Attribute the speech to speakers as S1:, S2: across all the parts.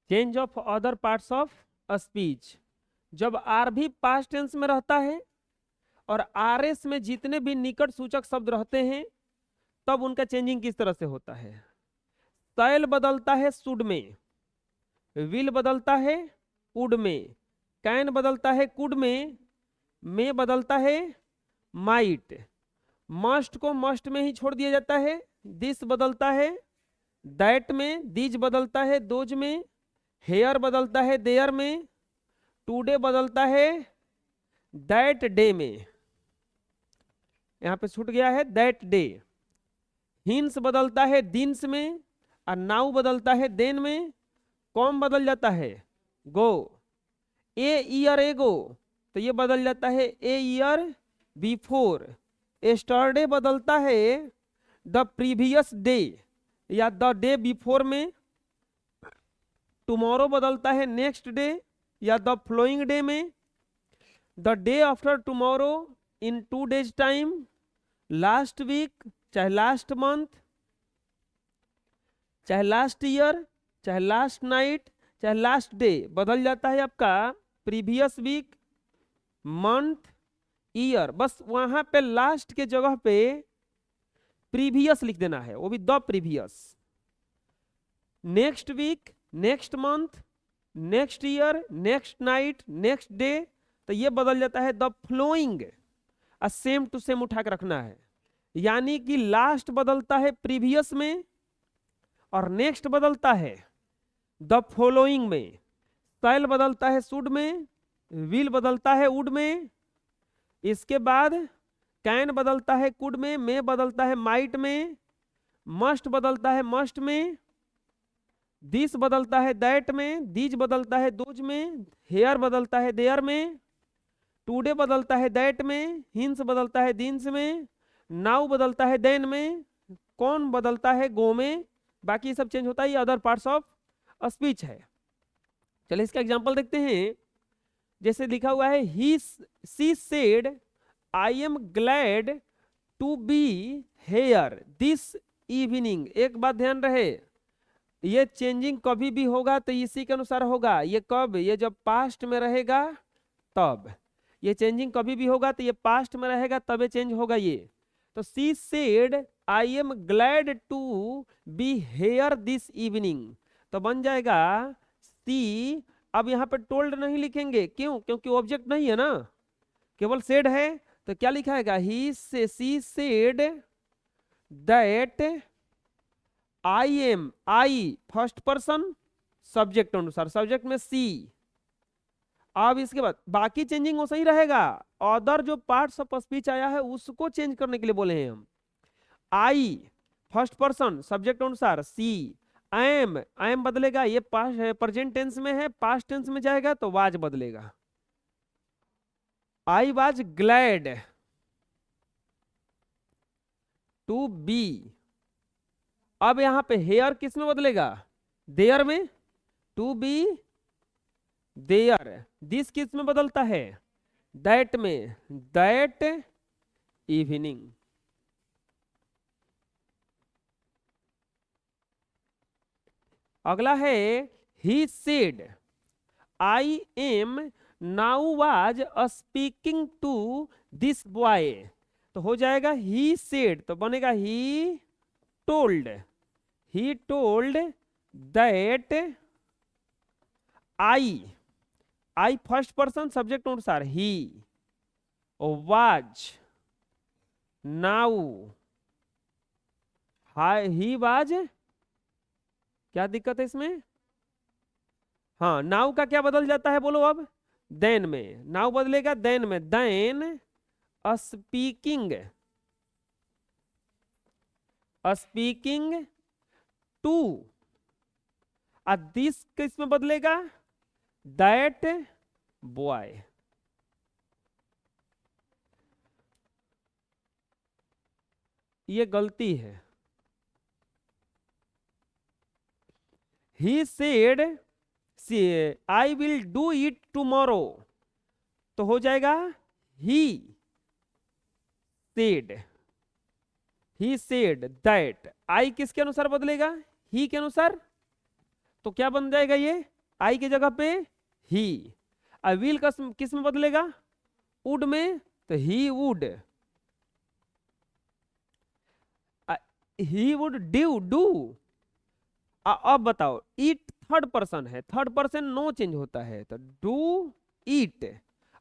S1: Change of other parts of speech, जब are भी past tense में रहता है और आर एस में जितने भी निकट सूचक शब्द रहते हैं तब उनका चेंजिंग किस तरह से होता है। शैल बदलता है शुड में, विल बदलता है वुड में, कैन बदलता है कुड में बदलता है माइट, मस्ट को मस्ट में ही छोड़ दिया जाता है, दिस बदलता है दैट में, दीज बदलता है दोज में, हेयर बदलता है देयर में, टुडे बदलता है दैट डे में, यहां पे छूट गया है दैट डे, हिंस बदलता है दिन्स में और नाउ बदलता है देन में, कॉम बदल जाता है गो, ए ईयर एगो तो ये बदल जाता है ए ईयर बिफोर, एस्टरडे बदलता है द प्रीवियस डे या द डे बिफोर में, टुमारो बदलता है नेक्स्ट डे या द फ्लोइंग डे में, the day after tomorrow in 2 days time, last week चाहे लास्ट मंथ चाहे लास्ट ईयर चाहे लास्ट नाइट चाहे लास्ट डे बदल जाता है आपका प्रीवियस वीक मंथ ईयर, बस वहां पे लास्ट के जगह पे प्रीवियस लिख देना है, वो भी the previous. Next week next month next year next night next day तो ये बदल जाता है the following, same to same उठा के रखना है, यानी कि लास्ट बदलता है प्रीवियस में और नेक्स्ट बदलता है द फॉलोइंग में, शैल बदलता है शुड में, विल बदलता है वुड में, इसके बाद कैन बदलता है कुड में बदलता है माइट में, मस्ट बदलता है मस्ट में, दिस बदलता है दैट में, दीज बदलता है दोज में, हेयर बदलता है देयर में, टुडे बदलता है दैट में, हिंस बदलता है दिन्स में, नाउ बदलता है देन में, कौन बदलता है गो में, बाकी सब चेंज होता है, ये अदर पार्ट्स ऑफ स्पीच है। चलिए इसका एग्जांपल देखते हैं, जैसे लिखा हुआ है he she said I am glad to be here this evening. एक बात ध्यान रहे, ये चेंजिंग कभी भी होगा तो इसी के अनुसार होगा, ये कब, ये जब पास्ट में रहेगा तब, ये चेंजिंग कभी भी होगा तो ये पास्ट में रहेगा तब ये चेंज होगा ये। तो she said I am glad to be here this evening तो बन जाएगा सी, अब यहाँ पे टोल्ड नहीं लिखेंगे, क्यों, क्योंकि ऑब्जेक्ट नहीं है ना, केवल सेड है, तो क्या लिखाएगा ही से she said that I am, I first person subject अनुसार, सब्जेक्ट में सी। अब इसके बाद बाकी चेंजिंग वो सही रहेगा, अदर जो पार्ट्स ऑफ स्पीच आया है उसको चेंज करने के लिए बोले हैं हम। आई फर्स्ट पर्सन सब्जेक्ट अनुसार, सी एम, एम बदलेगा, ये पास्ट प्रेजेंट टेंस में है, पास्ट टेंस में जाएगा तो वाज बदलेगा, I was glad to be. अब यहां पे हेयर किस में बदलेगा, देयर में, टू बी देयर, दिस किस में बदलता है, दैट में, दैट इवनिंग। अगला है he said I am now was speaking to this boy तो हो जाएगा ही सेड तो बनेगा he told, he told that I first person subject अनुसार, he was now, he was, क्या दिक्कत है इसमें, हाँ नाउ का क्या बदल जाता है बोलो अब, देन में, नाउ बदलेगा देन में, then speaking, speaking to, this किस में बदलेगा, दैट बॉय। ये गलती है, he said I will do it tomorrow तो हो जाएगा he said, he said that, I किसके अनुसार बदलेगा, ही के अनुसार, तो क्या बन जाएगा ये आई की जगह पे ही। अब विल का किस में बदलेगा, वुड में, तो he would, he would do. अब बताओ, ईट थर्ड पर्सन है, थर्ड पर्सन नो चेंज होता है, तो डू ईट।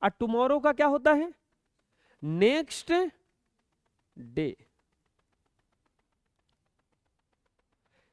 S1: और टुमारो का क्या होता है, next day.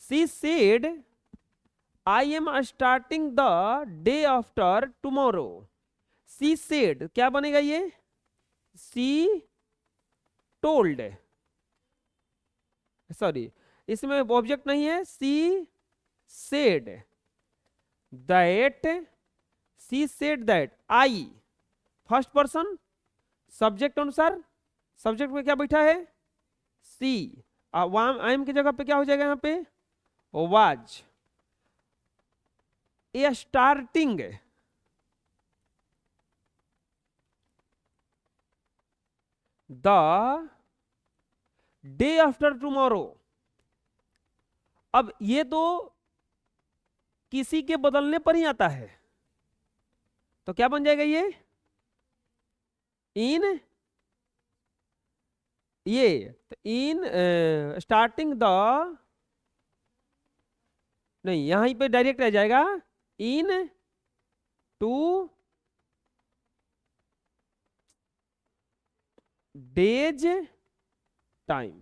S1: She said I am starting the day after tomorrow. She said क्या बनेगा ये, शी टोल्ड, सॉरी इसमें ऑब्जेक्ट नहीं है, she said that, she said that, I first person subject अनुसार, सब्जेक्ट में क्या बैठा है, सी। आई एम की जगह पे क्या हो जाएगा यहाँ पे, was. A starting the day after tomorrow. अब ये तो किसी के बदलने पर ही आता है, तो क्या बन जाएगा ये, इन, ये तो इन स्टार्टिंग द, नहीं यहीं पे डायरेक्ट आ जाएगा, इन टू डेज टाइम।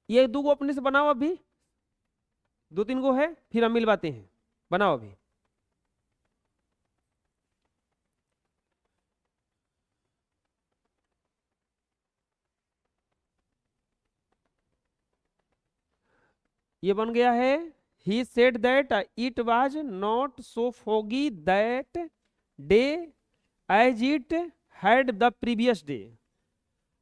S1: ये दो गो अपने से बनाओ, अभी दो तीन गो है, फिर हम मिलवाते हैं, बनाओ अभी। ये बन गया है, he said that it was not so foggy that day as it had the previous day.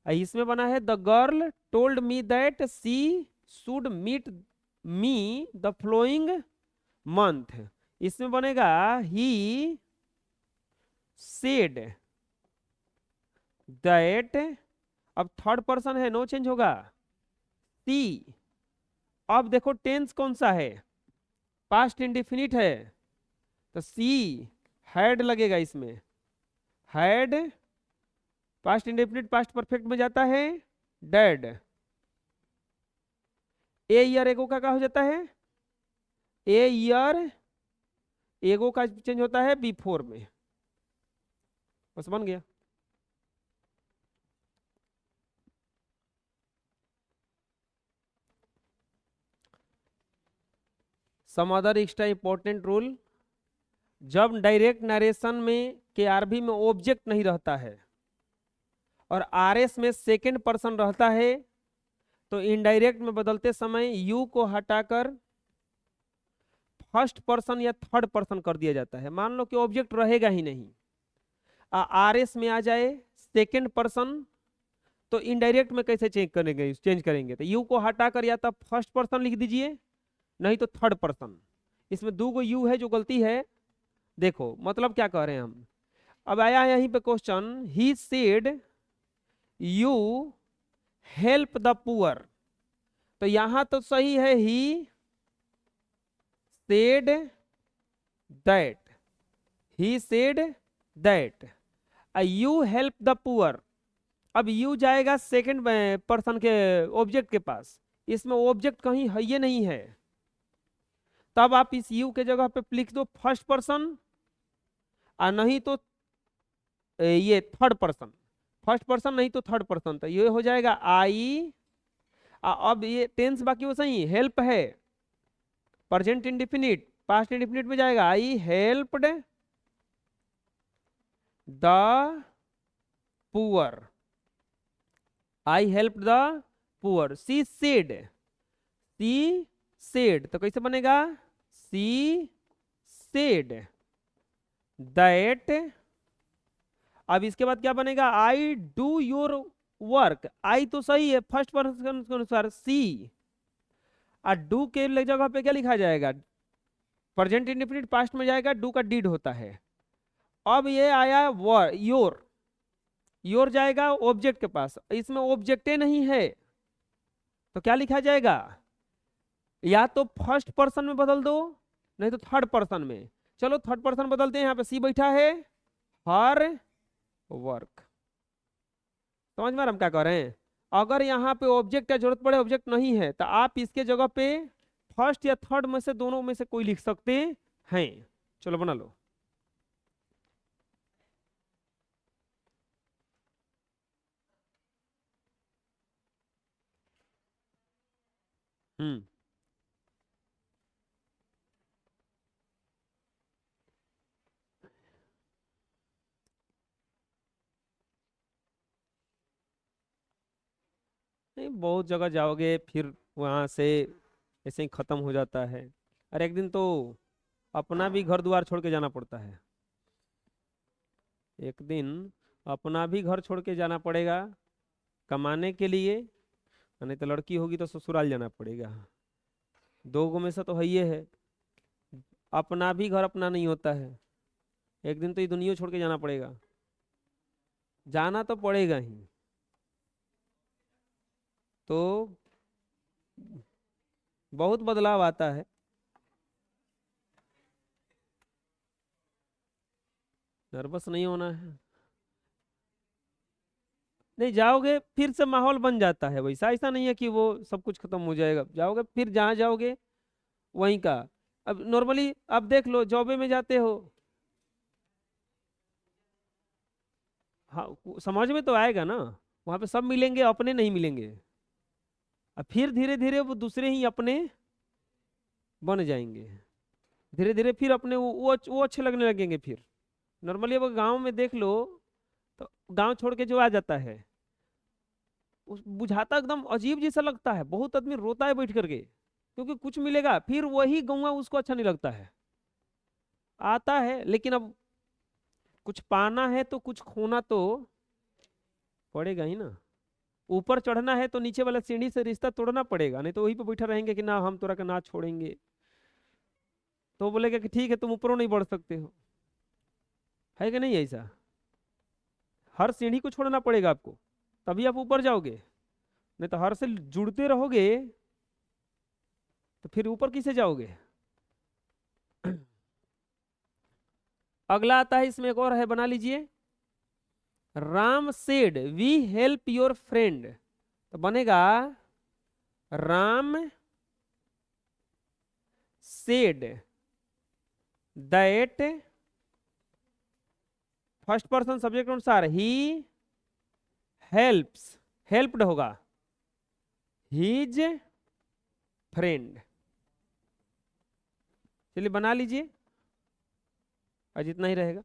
S1: इसमें बना है, the girl told me that she should meet me the following month. इसमें बनेगा, ही सेड दैट, अब third person है, no change होगा, she. अब देखो टेंस कौन सा है, पास्ट इंडेफिनिट है, तो सी हैड लगेगा इसमें, had passed indefinite past perfect में जाता है डेड। ए ईयर एगो का क्या हो जाता है, ए ईयर एगो का चेंज होता है बिफोर में, बस बन गया। Some other extra important rule, जब डायरेक्ट नरेशन में के आरबी में ऑब्जेक्ट नहीं रहता है और आरएस में सेकंड पर्सन रहता है, तो इनडायरेक्ट में बदलते समय यू को हटाकर फर्स्ट पर्सन या थर्ड पर्सन कर दिया जाता है। मान लो कि ऑब्जेक्ट रहेगा ही नहीं, आरएस में आ जाए सेकंड पर्सन, तो इनडायरेक्ट में कैसे चेंज करेंगे, तो यू को हटाकर या तो फर्स्ट पर्सन लिख दीजिए, नहीं तो थर्ड पर्सन। इसमें दो गो यू है जो गलती है, देखो मतलब क्या कह रहे हैं हम। अब आया यहीं पे question, he said you help the poor, तो यहां तो सही है, he said that, he said that, you help the poor. अब यू जाएगा सेकंड पर्सन के ऑब्जेक्ट के पास, इसमें ऑब्जेक्ट कहीं है ये नहीं है, तब आप इस यू के जगह पे लिख दो फर्स्ट पर्सन, और नहीं तो ये थर्ड पर्सन, फर्स्ट पर्सन नहीं तो थर्ड पर्सन, तो ये हो जाएगा आई। अब ये टेंस बाकी वो सही, हेल्प है प्रेजेंट इंडेफिनिट, पास्ट इंडेफिनिट में जाएगा, आई helped the poor, I help the poor. She said, तो कैसे बनेगा, सी सेड दैट। अब इसके बाद क्या बनेगा, आई डू योर वर्क, आई तो सही है फर्स्ट पर्सन के अनुसार, सी, और डू के जगह पे क्या लिखा जाएगा, प्रेजेंट इंडेफिनिट पास्ट में जाएगा, डू का डीड होता है। अब ये आया योर, योर जाएगा ऑब्जेक्ट के पास, इसमें ऑब्जेक्टे नहीं है, तो क्या लिखा जाएगा, या तो फर्स्ट पर्सन में बदल दो, नहीं तो थर्ड पर्सन में। चलो थर्ड पर्सन बदलते हैं, यहाँ पे सी बैठा है, हर वर्क। समझ में हम क्या कह रहे हैं? अगर यहाँ पे ऑब्जेक्ट का जरूरत पड़े, ऑब्जेक्ट नहीं है, तो आप इसके जगह पे फर्स्ट या थर्ड में से दोनों में से कोई लिख सकते हैं। चलो बना लो। हम्म। नहीं, बहुत जगह जाओगे फिर वहां से ऐसे ही खत्म हो जाता है। और एक दिन तो अपना भी घर द्वार छोड़ के जाना पड़ता है। एक दिन अपना भी घर छोड़ के जाना पड़ेगा कमाने के लिए, नहीं तो लड़की होगी तो ससुराल जाना पड़ेगा। दो गो में से तो है ही है। अपना भी घर अपना नहीं होता है। एक दिन तो ये दुनिया छोड़ के जाना पड़ेगा, जाना तो पड़ेगा ही। तो बहुत बदलाव आता है। नर्वस नहीं होना है। नहीं, जाओगे फिर से माहौल बन जाता है वैसा, ऐसा नहीं है कि वो सब कुछ खत्म हो जाएगा। जाओगे फिर जहाँ जाओगे वहीं का। अब नॉर्मली आप देख लो, जॉबे में जाते हो, हाँ समझ में तो आएगा ना, वहाँ पे सब मिलेंगे, अपने नहीं मिलेंगे। अब फिर धीरे धीरे वो दूसरे ही अपने बन जाएंगे। धीरे धीरे फिर अपने वो अच्छे लगने लगेंगे फिर। नॉर्मली अब गांव में देख लो, तो गांव छोड़ के जो आ जाता है, उस बुझाता एकदम अजीब जैसा लगता है, बहुत आदमी रोता है बैठ करके, क्योंकि कुछ मिलेगा फिर वही गौवा उसको अच्छा नहीं लगता है। आता है, लेकिन अब कुछ पाना है तो कुछ खोना तो पड़ेगा ही ना। ऊपर चढ़ना है तो नीचे वाला सीढ़ी से रिश्ता तोड़ना पड़ेगा, नहीं तो वहीं पे बैठा रहेंगे कि ना हम तोरा का ना छोड़ेंगे। तो बोलेगा कि ठीक है तुम ऊपरों नहीं बढ़ सकते हो। है कि नहीं ऐसा? हर सीढ़ी को छोड़ना पड़ेगा आपको, तभी आप ऊपर जाओगे। नहीं तो हर से जुड़ते रहोगे तो फिर ऊपर किसे जाओगे? अगला आता है, इसमें एक और है, बना लीजिए। Ram said we help your friend, तो बनेगा Ram said that, first person subject अनुसार ही हेल्प्स, हेल्प्ड होगा हिज फ्रेंड। चलिए बना लीजिए, आज इतना ही रहेगा।